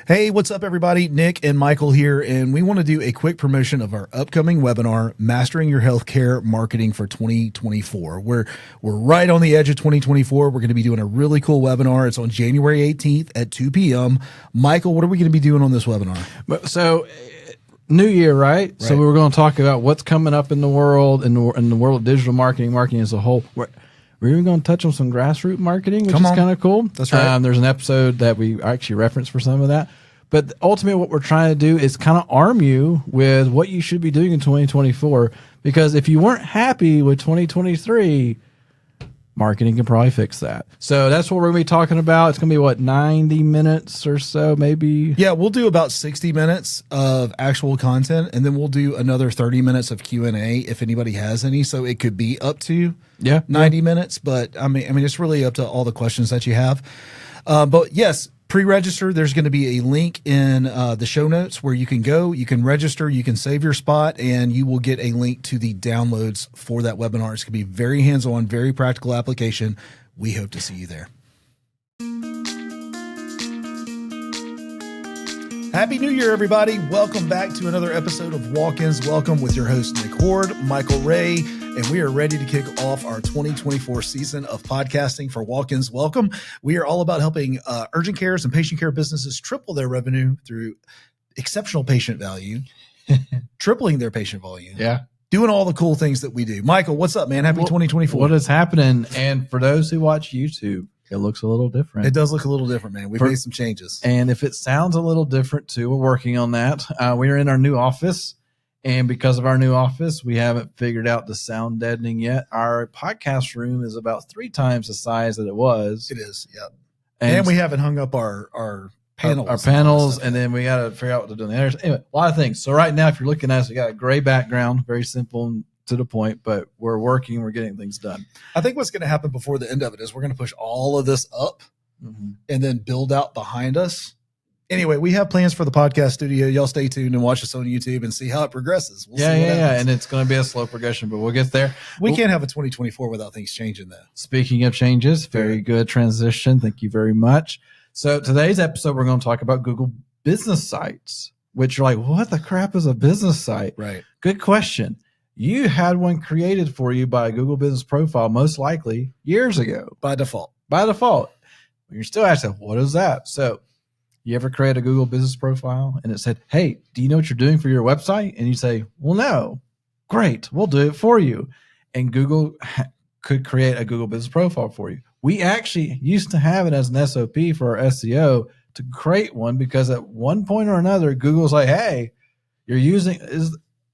Hey, what's up, everybody? Nick and Michael here, and we want to do a quick promotion of our upcoming webinar, Mastering Your Healthcare Marketing for 2024. We're right on the edge of 2024. We're going to be doing a really cool webinar. It's on January 18th at 2 p.m. Michael, what are we going to be doing on this webinar? So, new year, right? So we were going to talk about what's coming up in the world, in the world of digital marketing as a whole. We're even going to touch on some grassroots marketing, which is kind of cool. That's right. There's an episode that we actually referenced for some of that. But ultimately, what we're trying to do is kind of arm you with what you should be doing in 2024. Because if you weren't happy with 2023, marketing can probably fix that. So that's what we're going to be talking about. It's going to be, 90 minutes or so, maybe? Yeah, we'll do about 60 minutes of actual content, and then we'll do another 30 minutes of Q&A if anybody has any. So it could be up to 90 minutes, but I mean, it's really up to all the questions that you have. But yes, pre-register. There's going to be a link in the show notes where you can go, you can register, you can save your spot, and you will get a link to the downloads for that webinar. It's going to be very hands-on, very practical application. We hope to see you there. Happy New Year, everybody. Welcome back to another episode of Walk-Ins Welcome with your host, Nick Horde, Michael Ray, and we are ready to kick off our 2024 season of podcasting for Walk-Ins Welcome. We are all about helping urgent cares and patient care businesses triple their revenue through exceptional patient value, tripling their patient volume. Yeah. Doing all the cool things that we do. Michael, what's up, man? Happy 2024. What is happening? And for those who watch YouTube, it looks a little different. It does look a little different, man. We've made some changes. And if it sounds a little different too, we're working on that. We're in our new office. And because of our new office, we haven't figured out the sound deadening yet. Our podcast room is about 3 times the size that it was. It is, yeah. And we haven't hung up our panels. Our panels, and then we got to figure out what to do on the others. Anyway, a lot of things. So right now, if you're looking at us, we got a gray background, very simple and to the point, but we're getting things done. I think what's going to happen before the end of it is we're going to push all of this up and then build out behind us. Anyway, we have plans for the podcast studio. Y'all stay tuned and watch us on YouTube and see how it progresses. We'll see what happens. And it's going to be a slow progression, but we'll get there. We can't have a 2024 without things changing, though. Speaking of changes, very good transition. Thank you very much. So today's episode, we're going to talk about Google business sites, which you're like, what the crap is a business site? Right. Good question. You had one created for you by a Google Business Profile, most likely years ago. By default. You're still asking, what is that? So you ever create a Google Business Profile and it said, hey, do you know what you're doing for your website? And you say, well, no. Great. We'll do it for you. And Google could create a Google Business Profile for you. We actually used to have it as an SOP for our SEO to create one because at one point or another, Google's like, hey, you're using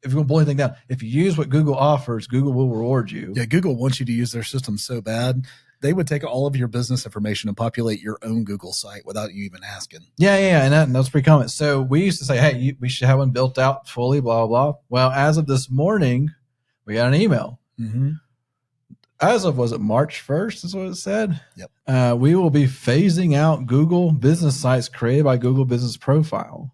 if you want to blow anything down, if you use what Google offers, Google will reward you. Yeah, Google wants you to use their system so bad, they would take all of your business information and populate your own Google site without you even asking. Yeah, and that's pretty common. So we used to say, hey, we should have one built out fully, blah, blah, blah. Well, as of this morning, we got an email. Mm-hmm. As of, was it March 1st is what it said? Yep. We will be phasing out Google business sites created by Google Business Profile.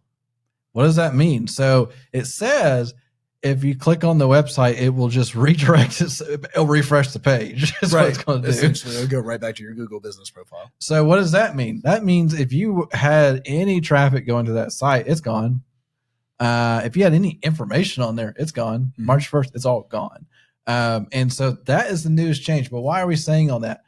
What does that mean? So it says, if you click on the website, it will just redirect it. It'll refresh the page. That's what it's going to do. Essentially, it'll go right back to your Google Business Profile. So what does that mean? That means if you had any traffic going to that site, it's gone. If you had any information on there, it's gone. Mm-hmm. March 1st, it's all gone. And so that is the newest change. But why are we saying all that?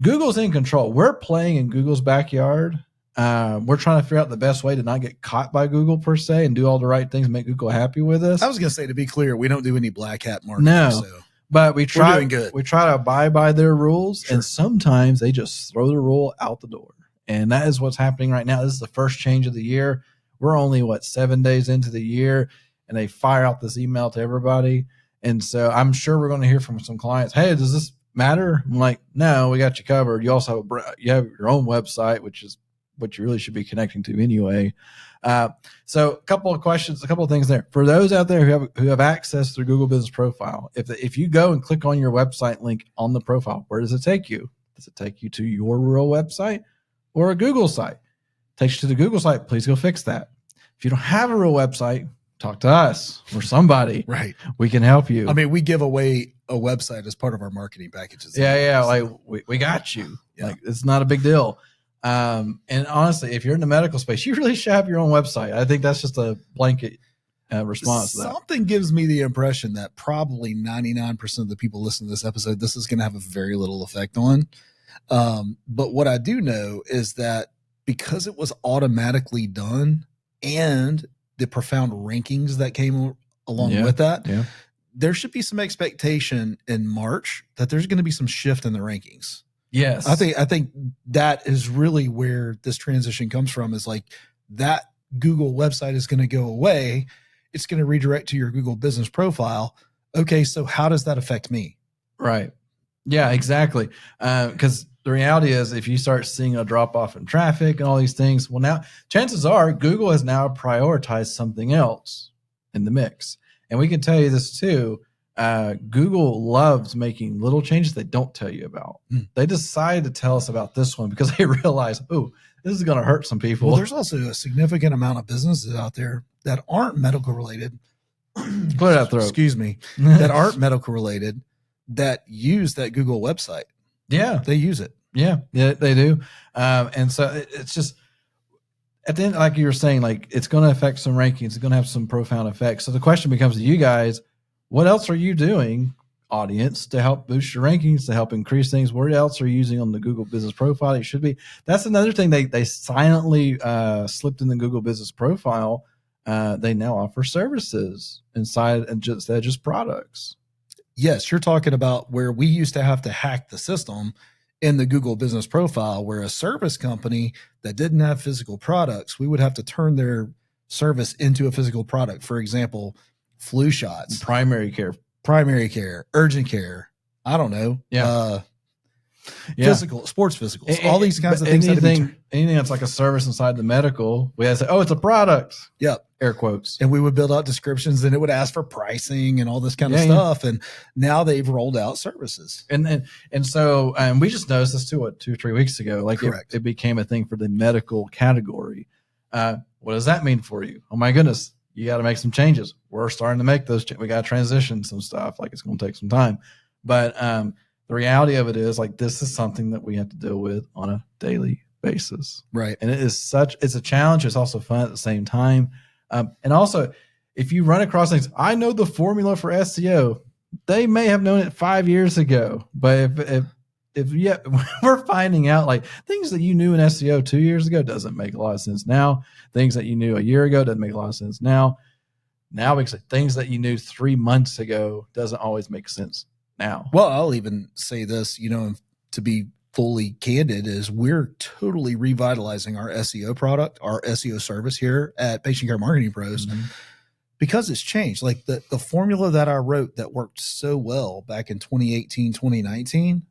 Google's in control. We're playing in Google's backyard. We're trying to figure out the best way to not get caught by Google per se and do all the right things and make Google happy with us. I was going to say, to be clear, we don't do any black hat marketing. No, but we're doing good. We try to abide by their rules, and sometimes they just throw the rule out the door. And that is what's happening right now. This is the first change of the year. We're only, 7 days into the year, and they fire out this email to everybody. And so I'm sure we're going to hear from some clients, hey, does this matter? I'm like, no, we got you covered. You also have your own website, which is what you really should be connecting to anyway. So a couple of questions, a couple of things there. For those out there who have access through Google Business Profile, if you go and click on your website link on the profile, where does it take you? Does it take you to your real website or a Google site? Takes you to the Google site, please go fix that. If you don't have a real website, talk to us or somebody. Right. We can help you. I mean, we give away a website as part of our marketing packages. Yeah. Like we got you. Yeah. Like it's not a big deal. And honestly, if you're in the medical space, you really should have your own website. I think that's just a blanket response to that. Something gives me the impression that probably 99% of the people listening to this episode, this is going to have a very little effect on. But what I do know is that because it was automatically done and the profound rankings that came along with that, there should be some expectation in March that there's going to be some shift in the rankings. Yes. I think that is really where this transition comes from, is like that Google website is going to go away. It's going to redirect to your Google business profile. Okay, so how does that affect me? Right. Yeah, exactly. Because the reality is, if you start seeing a drop off in traffic and all these things, well, now chances are Google has now prioritized something else in the mix. And we can tell you this too. Google loves making little changes they don't tell you about. They decide to tell us about this one because they realize, oh, this is going to hurt some people. Well, there's also a significant amount of businesses out there that aren't medical related. Clear that throat. Excuse me. That aren't medical related that use that Google website. Yeah. They use it. Yeah, they do. And so it's just, at the end, like you were saying, like it's going to affect some rankings. It's going to have some profound effects. So the question becomes to you guys, what else are you doing, audience, to help boost your rankings, to help increase things? What else are you using on the Google Business Profile? It should be. That's another thing they silently slipped in the Google Business Profile. They now offer services inside and just products. Yes, you're talking about where we used to have to hack the system in the Google Business Profile, where a service company that didn't have physical products, we would have to turn their service into a physical product. For example, flu shots, primary care, urgent care. I don't know. Physical, sports physicals, all these kinds of things. Anything that's like a service inside the medical, we had to say, oh, it's a product. Yep. Air quotes. And we would build out descriptions and it would ask for pricing and all this kind of stuff. And now they've rolled out services. And so we just noticed this too, 2 or 3 weeks ago. Like it became a thing for the medical category. What does that mean for you? Oh my goodness. You got to make some changes. We're starting to make those. We got to transition some stuff. Like it's going to take some time. But the reality of it is, like, this is something that we have to deal with on a daily basis. Right. And it's a challenge. It's also fun at the same time. And also, if you run across things, I know the formula for SEO. They may have known it 5 years ago, but if we're finding out like things that you knew in SEO 2 years ago doesn't make a lot of sense now. Things that you knew a year ago doesn't make a lot of sense now. Now, because things that you knew 3 months ago doesn't always make sense now. Well, I'll even say this, to be fully candid, is we're totally revitalizing our SEO product, our SEO service here at Patient Care Marketing Pros, because it's changed. Like the formula that I wrote that worked so well back in 2018, 2019,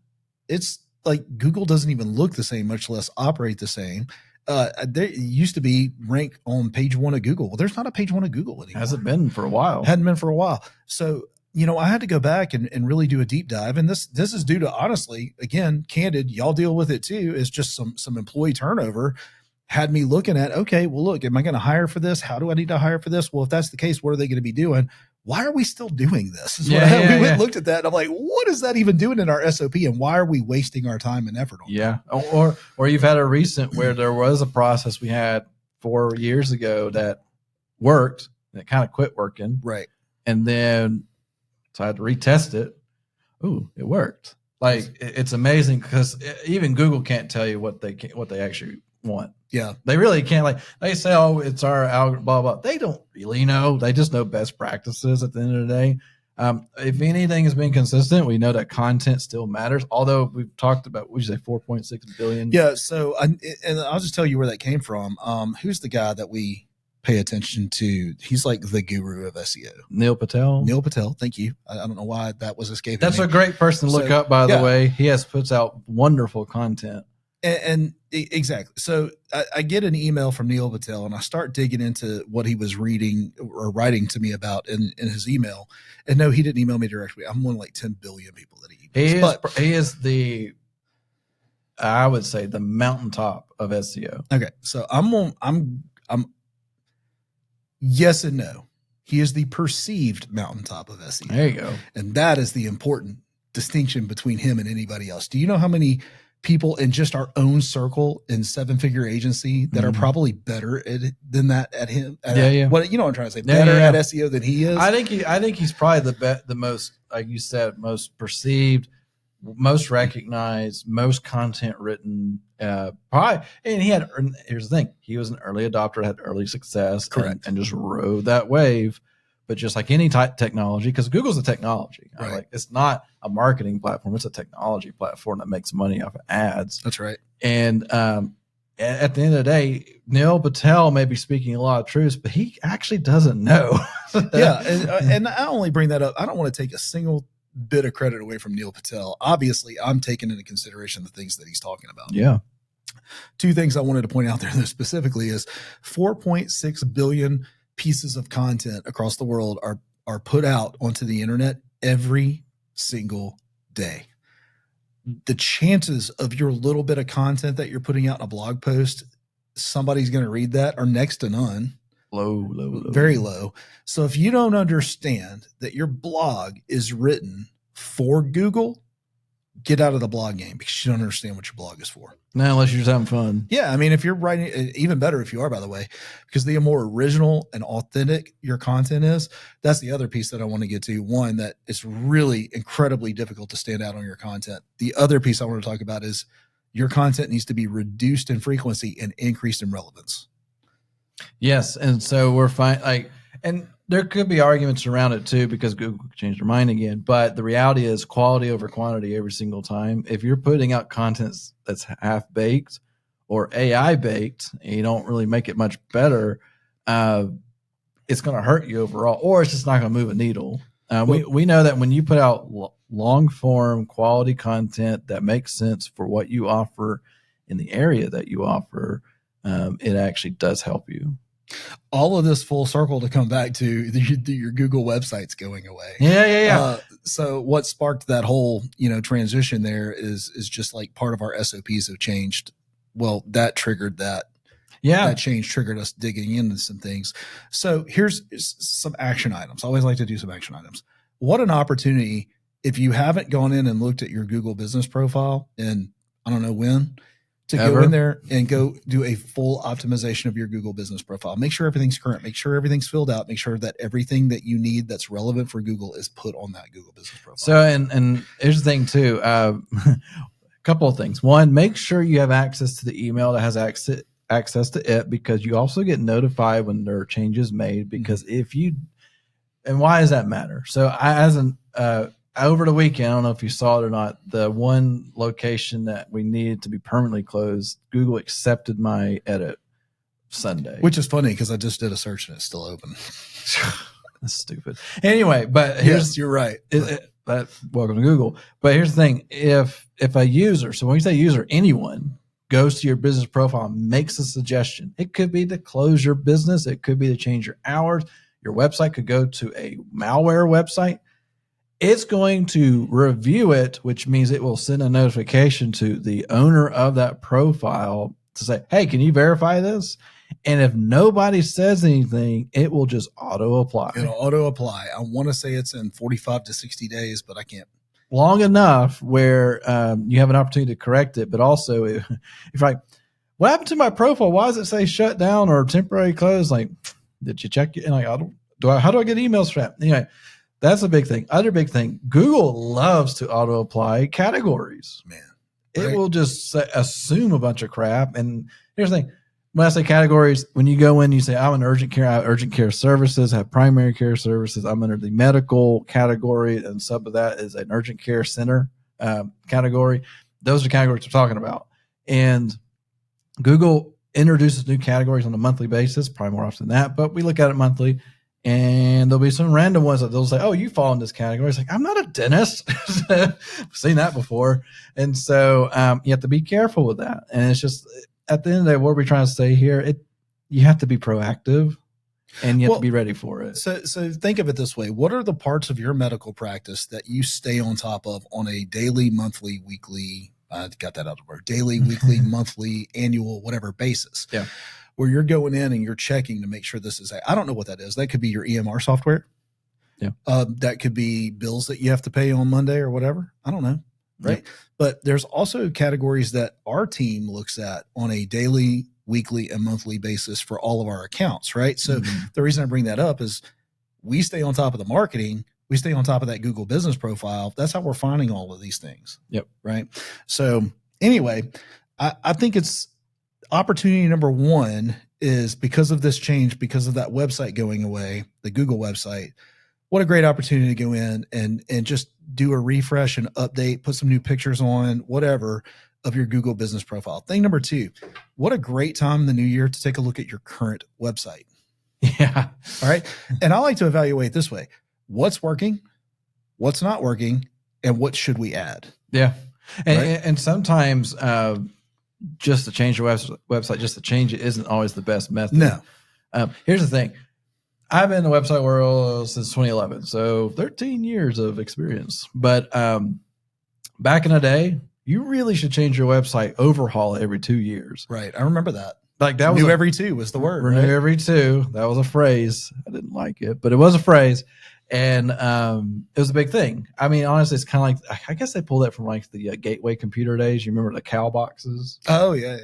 it's like Google doesn't even look the same, much less operate the same. There used to be rank on page 1 of Google. Well, there's not a page 1 of Google anymore. Hasn't been for a while. Hadn't been for a while. So, I had to go back and really do a deep dive. And this is due to, honestly, again, candid, y'all deal with it too, is just some employee turnover had me looking at, okay, well, look, am I going to hire for this? How do I need to hire for this? Well, if that's the case, what are they going to be doing? Why are we still doing this? We went and looked at that and I'm like, what is that even doing in our SOP? And why are we wasting our time and effort on that? Or you've had a recent where there was a process we had 4 years ago that worked, and it kind of quit working. Right. And then so I had to retest it. Ooh, it worked. Like it's amazing because even Google can't tell you what they actually want. Yeah. They really can't. Like they say, oh, it's our algorithm, blah, blah. They don't really know. They just know best practices at the end of the day. If anything has been consistent, we know that content still matters. Although we've talked about, would you say 4.6 billion? Yeah. So, and I'll just tell you where that came from. Who's the guy that we pay attention to? He's like the guru of SEO. Neil Patel. Thank you. I don't know why that was escaping That's me. A great person to look up, by the way. He puts out wonderful content. And exactly. So I get an email from Neil Patel and I start digging into what he was reading or writing to me about in his email. And no, he didn't email me directly. I'm one of like 10 billion people that he emails. He is I would say the mountaintop of SEO. Okay. So I'm yes and no. He is the perceived mountaintop of SEO. There you go. And that is the important distinction between him and anybody else. Do you know how many people in just our own circle in 7-figure agency that are probably better at it than that at him. What you know what I'm trying to say? Better at SEO than he is. I think he's probably the most, like you said, most perceived, most recognized, most content written. Probably, and here's the thing: he was an early adopter, had early success, correct, and just rode that wave. But just like any technology, because Google's a technology, right? Like, it's not a marketing platform; it's a technology platform that makes money off of ads. That's right. And at the end of the day, Neil Patel may be speaking a lot of truths, but he actually doesn't know. and I only bring that up. I don't want to take a single bit of credit away from Neil Patel. Obviously, I'm taking into consideration the things that he's talking about. Yeah. Two things I wanted to point out there though, specifically is 4.6 billion pieces of content across the world are put out onto the internet every single day. The chances of your little bit of content that you're putting out in a blog post, somebody's going to read that, are next to none. Low. Very low. So if you don't understand that your blog is written for Google, get out of the blog game because you don't understand what your blog is for. No, unless you're just having fun. Yeah. I mean, if you're writing, even better if you are, by the way, because the more original and authentic your content is, that's the other piece that I want to get to. One, that it's really incredibly difficult to stand out on your content. The other piece I want to talk about is your content needs to be reduced in frequency and increased in relevance. Yes. And so we're fine. And there could be arguments around it too, because Google could change their mind again. But the reality is quality over quantity every single time. If you're putting out content that's half baked or AI baked, and you don't really make it much better, it's going to hurt you overall, or it's just not going to move a needle. We know that when you put out long form quality content that makes sense for what you offer in the area that you offer, it actually does help you. All of this full circle to come back to your Google websites going away. Yeah. So what sparked that whole, transition there is just like part of our SOPs have changed. Well, that triggered that. Yeah. That change triggered us digging into some things. So here's some action items. I always like to do some action items. What an opportunity if you haven't gone in and looked at your Google business profile in, I don't know when, to go in there and go do a full optimization of your Google business profile. Make sure everything's current. Make sure everything's filled out. Make sure that everything that you need that's relevant for Google is put on that Google business profile. So, and here's the thing too. A couple of things. One, make sure you have access to the email that has access to it, because you also get notified when there are changes made. Because if you, and why does that matter? So over the weekend, I don't know if you saw it or not, the one location that we needed to be permanently closed, Google accepted my edit Sunday. Which is funny because I just did a search and it's still open. That's stupid. Anyway, but yes, you're right. Welcome to Google. But here's the thing. If a user, so when you say user, anyone goes to your business profile and makes a suggestion, it could be to close your business. It could be to change your hours. Your website could go to a malware website. It's going to review it, which means it will send a notification to the owner of that profile to say, hey, can you verify this? And if nobody says anything, it will just auto apply. It'll auto apply. I want to say it's in 45 to 60 days, but I can't. Long enough where you have an opportunity to correct it. But also, if like, what happened to my profile? Why does it say shut down or temporary closed? Like, did you check it? And like, how do I get emails for that? Anyway. That's a big thing. Other big thing, Google loves to auto apply categories. Man, right? It will just assume a bunch of crap. And here's the thing. When I say categories, when you go in, you say, I'm an urgent care, I have urgent care services, I have primary care services. I'm under the medical category, and sub of that is an urgent care center category. Those are categories we're talking about. And Google introduces new categories on a monthly basis, probably more often than that, but we look at it monthly. And there'll be some random ones that they'll say, oh, you fall in this category. It's like, I'm not a dentist. I've seen that before. And so you have to be careful with that. And it's just, at the end of the day, what we're trying to say here, you have to be proactive and you have to be ready for it. So think of it this way. What are the parts of your medical practice that you stay on top of on a daily, monthly, weekly, got that out of work, daily, weekly, monthly, annual, whatever basis? Yeah. Where you're going in and you're checking to make sure this is, I don't know what that is. That could be your EMR software. Yeah. That could be bills that you have to pay on Monday or whatever. I don't know. right? Yep. But there's also categories that our team looks at on a daily, weekly, and monthly basis for all of our accounts, right? So the reason I bring that up is we stay on top of the marketing. We stay on top of that Google business profile. That's how we're finding all of these things. Yep. Right. So anyway, I think it's opportunity number one is because of this change, because of that website going away, the Google website. What a great opportunity to go in and just do a refresh and update, put some new pictures on, whatever, of your Google business profile. Thing number two, what a great time in the new year to take a look at your current website. Yeah. All right. And I like to evaluate this way. What's working, what's not working, and what should we add? Yeah. And, right? and sometimes just to change your website, just to change it isn't always the best method. No. Here's the thing. I've been in the website world since 2011, so 13 years of experience. But back in the day, you really should change your website, overhaul it every 2 years. Right. I remember that. Like that was renew every two was the word. Renew right? every two. That was a phrase. I didn't like it, but it was a phrase. And it was a big thing. I mean, honestly, it's kind of like, I guess they pulled that from like the Gateway computer days. You remember the cow boxes? Oh, yeah.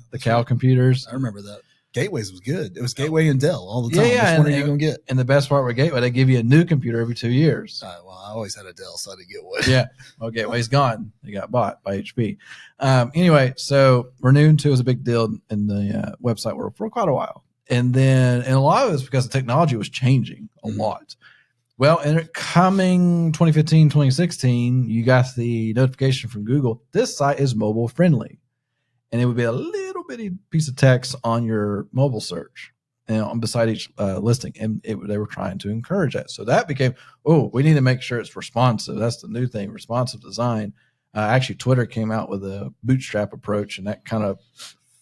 The cow computers. I remember that. Gateways was good. It was Gateway and Dell all the time. Yeah. Which one are you going to get? And the best part with Gateway, they give you a new computer every 2 years. Well, I always had a Dell, so I didn't get one. Yeah. Well, Gateway's gone. They got bought by HP. Anyway, so renewing too was a big deal in the website world for quite a while. And a lot of it was because the technology was changing a lot. Well, and coming 2015, 2016, you got the notification from Google. This site is mobile friendly. And it would be a little bitty piece of text on your mobile search and beside each listing. And they were trying to encourage that. So that became, we need to make sure it's responsive. That's the new thing, responsive design. Actually, Twitter came out with a bootstrap approach, and that kind of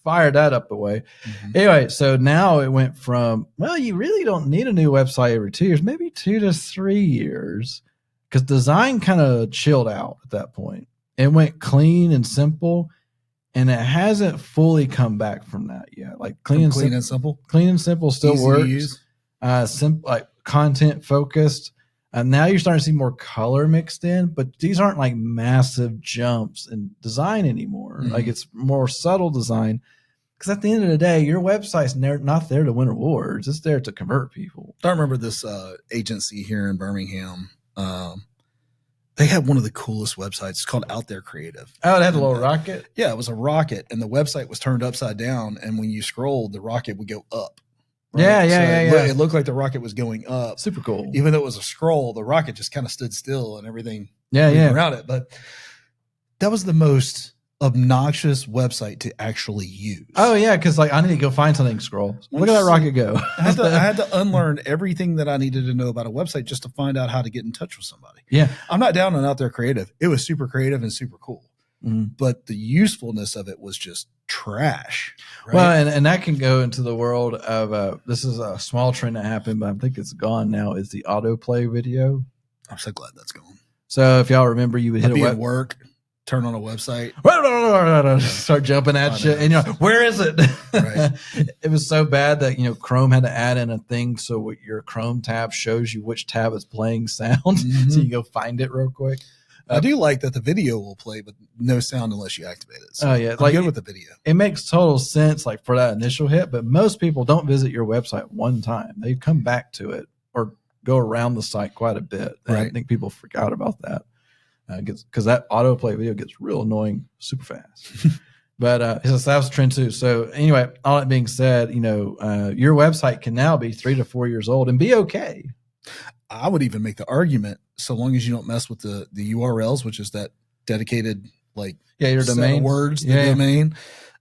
fired that up the way. Anyway, so now it went from, well, you really don't need a new website every 2 years, maybe 2 to 3 years, because design kind of chilled out at that point. It went clean and simple. And it hasn't fully come back from that yet. Like clean and simple. Clean and simple still easy works. Simple, like content focused. And now you're starting to see more color mixed in, but these aren't like massive jumps in design anymore. Like it's more subtle design. Because at the end of the day, your website's not there to win awards. It's there to convert people. I remember this agency here in Birmingham. They had one of the coolest websites. It's called Out There Creative. Oh, it had a little rocket? Yeah, it was a rocket, and the website was turned upside down, and when you scrolled, the rocket would go up. Right? Yeah. It looked like the rocket was going up. Super cool. Even though it was a scroll, the rocket just kind of stood still and everything around it. But that was the most obnoxious website to actually use. Oh, yeah, because like I need to go find something, scroll. Look at that rocket go. I had to unlearn everything that I needed to know about a website just to find out how to get in touch with somebody. Yeah. I'm not down on Out There Creative. It was super creative and super cool. But the usefulness of it was just trash. Right? Well, and that can go into the world of this is a small trend that happened, but I think it's gone now, is the autoplay video. I'm so glad that's gone. So if y'all remember, you would hit at work, turn on a website, start jumping at you, and you're like, where is it? Right. It was so bad that Chrome had to add in a thing so your Chrome tab shows you which tab is playing sound, so you go find it real quick. I do like that the video will play, but no sound unless you activate it. So yeah, I'm good with the video. It makes total sense, like for that initial hit. But most people don't visit your website one time; they come back to it or go around the site quite a bit. And I think people forgot about that because that autoplay video gets real annoying super fast. But that was a trend too. So anyway, all that being said, your website can now be 3 to 4 years old and be okay. I would even make the argument, so long as you don't mess with the URLs, which is that dedicated your domain words, the domain.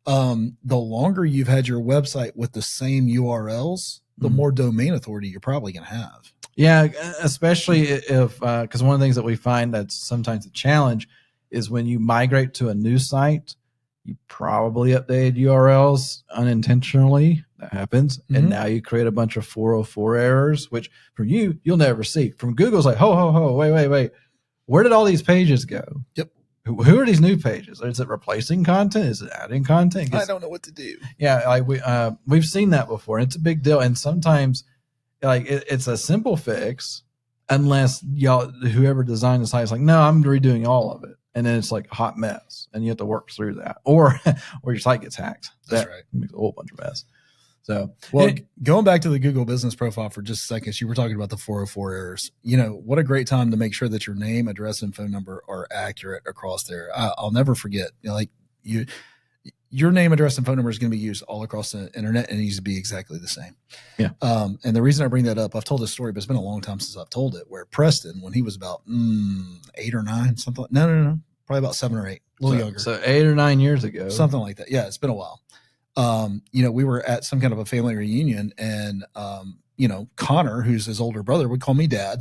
The longer you've had your website with the same URLs, the more domain authority you're probably going to have. Yeah, especially if because one of the things that we find that's sometimes a challenge is when you migrate to a new site, you probably updated URLs unintentionally. That happens. And now you create a bunch of 404 errors, which from you'll never see. From Google's like, wait. Where did all these pages go? Yep. Who are these new pages? Is it replacing content? Is it adding content? I don't know what to do. Yeah, like we've seen that before. And it's a big deal. And sometimes it's a simple fix unless whoever designed the site is like, no, I'm redoing all of it. and then it's like a hot mess, and you have to work through that, or your site gets hacked. That's right. Makes a whole bunch of mess. So, well, going back to the Google business profile for just a second, you were talking about the 404 errors. What a great time to make sure that your name, address, and phone number are accurate across there. I'll never forget, your name, address, and phone number is going to be used all across the internet, and it needs to be exactly the same. Yeah. And the reason I bring that up, I've told this story, but it's been a long time since I've told it, where Preston, when he was about 8 or 9, something, no, probably about 7 or 8, a little younger. So 8 or 9 years ago. Something like that. Yeah, it's been a while. We were at some kind of a family reunion, and, Connor, who's his older brother, would call me dad.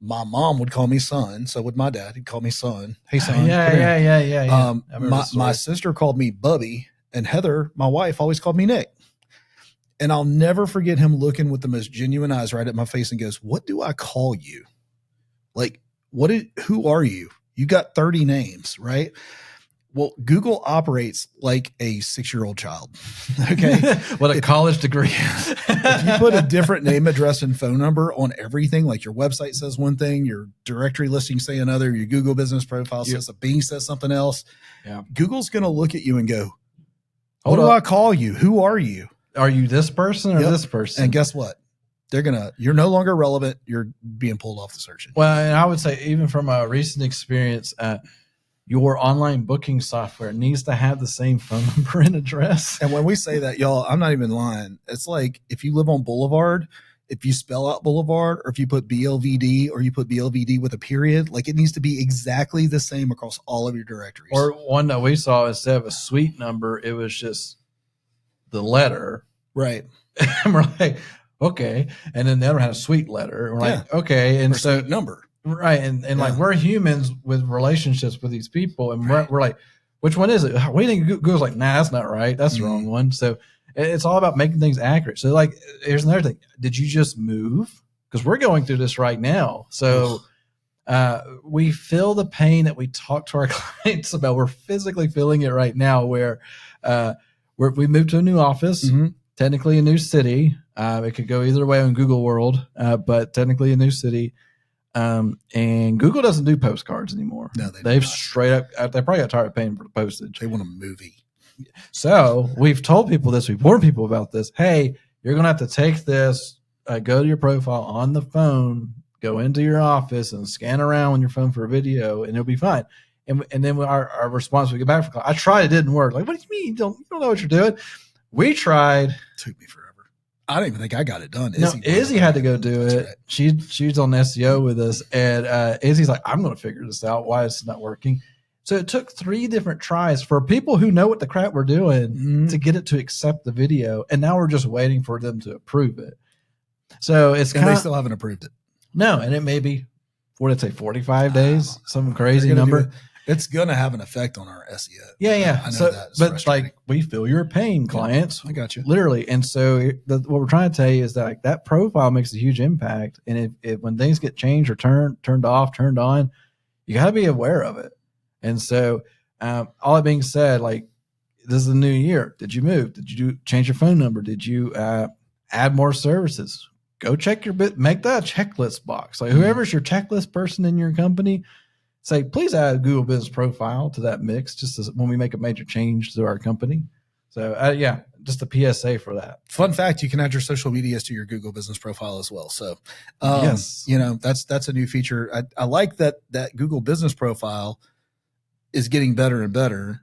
My mom would call me son. So would my dad. He'd call me son. Hey, son. Yeah. My sister called me Bubby, and Heather, my wife, always called me Nick. And I'll never forget him looking with the most genuine eyes right at my face and goes, "What do I call you? Like, who are you? You got 30 names, right?" Well, Google operates like a 6-year-old child. Okay. What a college degree. If you put a different name, address, and phone number on everything, like your website says one thing, your directory listing say another, your Google business profile says a Bing says something else. Yeah. Google's going to look at you and go, "What do I call you? Who are you? Are you this person or this person?" And guess what? You're no longer relevant. You're being pulled off the search engine. Well, and I would say, even from a recent experience, your online booking software needs to have the same phone number and address. And when we say that, y'all, I'm not even lying. It's like if you live on Boulevard, if you spell out Boulevard, or if you put BLVD, or you put BLVD with a period, like it needs to be exactly the same across all of your directories. Or one that we saw, instead of a suite number, it was just the letter. Right. And we're like, okay. And then the other had a suite letter. And we're like, okay. And so number. Right. And like, we're humans with relationships with these people. And we're like, which one is it? We think Google's like, nah, that's not right. That's the wrong one. So it's all about making things accurate. So like, here's another thing. Did you just move? Because we're going through this right now. So we feel the pain that we talk to our clients about. We're physically feeling it right now, where we moved to a new office, technically a new city. It could go either way on Google World, but technically a new city. And Google doesn't do postcards anymore. No, they've straight up, they probably got tired of paying for the postage. They want a movie. So we've told people this, we've warned people about this. Hey, you're going to have to take this, go to your profile on the phone, go into your office and scan around on your phone for a video, and it'll be fine. And then our response, we get back from, I tried, it didn't work. Like, what do you mean? You don't know what you're doing? We tried. It took me forever. I don't even think I got it done. Izzy had to go do it. Right. She's on SEO with us, and Izzy's like, I'm going to figure this out. Why it's not working? So it took 3 different tries for people who know what the crap we're doing to get it to accept the video, and now we're just waiting for them to approve it. So it's and they still haven't approved it. No, and it may be 45 days, some crazy number. It's going to have an effect on our SEO. Yeah. I know that. But like, we feel your pain, clients. I got you. Literally. And so what we're trying to tell you is that like, that profile makes a huge impact. And if when things get changed or turned off, turned on, you got to be aware of it. And so all that being said, like, this is the new year. Did you move? Did you change your phone number? Did you add more services? Go check make that a checklist box. Like, whoever's your checklist person in your company, say, please add a Google Business Profile to that mix, just as when we make a major change to our company. So just a PSA for that. Fun fact: you can add your social medias to your Google Business Profile as well. So, yes, that's a new feature. I like that Google Business Profile is getting better and better,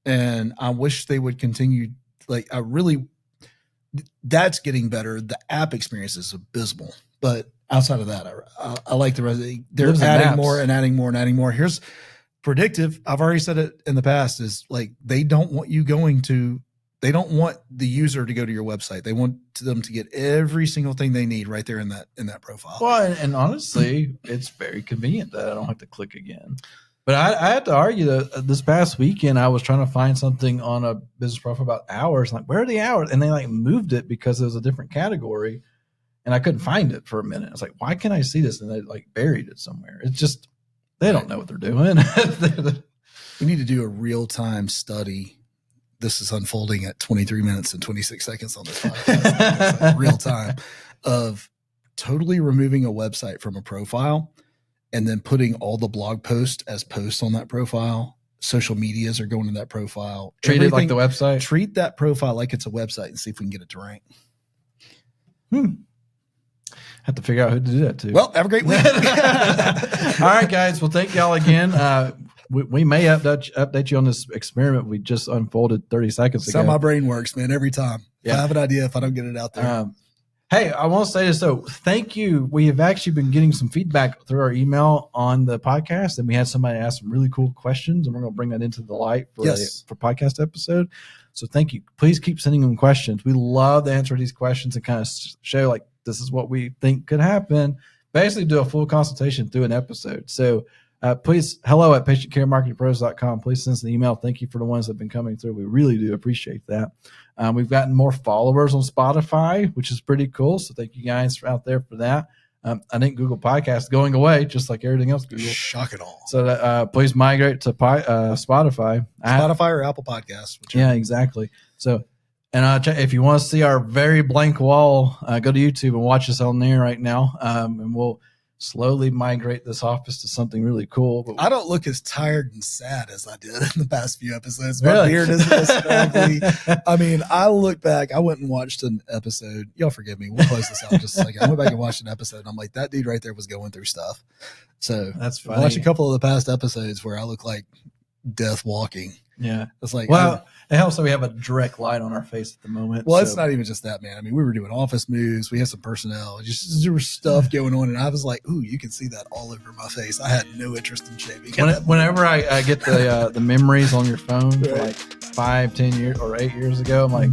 and I wish they would continue. Like, that's getting better. The app experience is abysmal, but outside of that, I like the rest. They're adding more and adding more and adding more. Here's predictive. I've already said it in the past, is like, they don't want they don't want the user to go to your website. They want them to get every single thing they need right there in that profile. Well, and honestly, it's very convenient that I don't have to click again. But I had to argue that this past weekend, I was trying to find something on a business profile about hours. Like, where are the hours? And they like moved it because it was a different category. And I couldn't find it for a minute. I was like, why can't I see this? And they like buried it somewhere. It's just, they don't know what they're doing. We need to do a real-time study. This is unfolding at 23 minutes and 26 seconds on this podcast. Real time of totally removing a website from a profile and then putting all the blog posts as posts on that profile. Social medias are going to that profile. Treat it like the website. Treat that profile like it's a website and see if we can get it to rank. Have to figure out who to do that to. Well, have a great week. All right, guys. Well, thank y'all again. We may update you on this experiment we just unfolded 30 seconds ago. That's how my brain works, man, every time. Yeah. I have an idea if I don't get it out there. Hey, I want to say this, though. Thank you. We have actually been getting some feedback through our email on the podcast, and we had somebody ask some really cool questions, and we're going to bring that into the light for podcast episode. So thank you. Please keep sending them questions. We love to answer these questions and kind of show, like, this is what we think could happen. Basically, do a full consultation through an episode. So please, hello@patientcaremarketingpros.com. Please send us an email. Thank you for the ones that have been coming through. We really do appreciate that. We've gotten more followers on Spotify, which is pretty cool. So thank you guys out there for that. I think Google Podcast is going away, just like everything else. Google. Shock it all. So that, please migrate to Spotify. Spotify or Apple Podcasts. Yeah, exactly. So, and if you want to see our very blank wall, go to YouTube and watch us on there right now. And we'll slowly migrate this office to something really cool. But I don't look as tired and sad as I did in the past few episodes. My beard isn't as scraggly. I mean, I look back, I went and watched an episode. Y'all forgive me. We'll close this out in just a second. I went back and watched an episode, and I'm like, that dude right there was going through stuff. So that's funny. Watch a couple of the past episodes where I look like death walking. Yeah. It's like, well, it helps that we have a direct light on our face at the moment. Well, it's not even just that, man. I mean, we were doing office moves. We had some personnel. Just there was stuff going on, and I was like, "Ooh, you can see that all over my face." I had no interest in shaving. Whenever I get the memories on your phone for like 5, 10 years or 8 years ago, I'm like,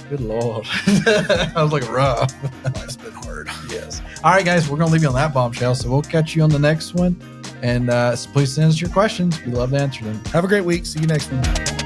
good Lord. I was like, rough. Life's been hard. Yes. All right, guys, we're going to leave you on that bombshell. So we'll catch you on the next one. And please send us your questions. We love to answer them. Have a great week. See you next one.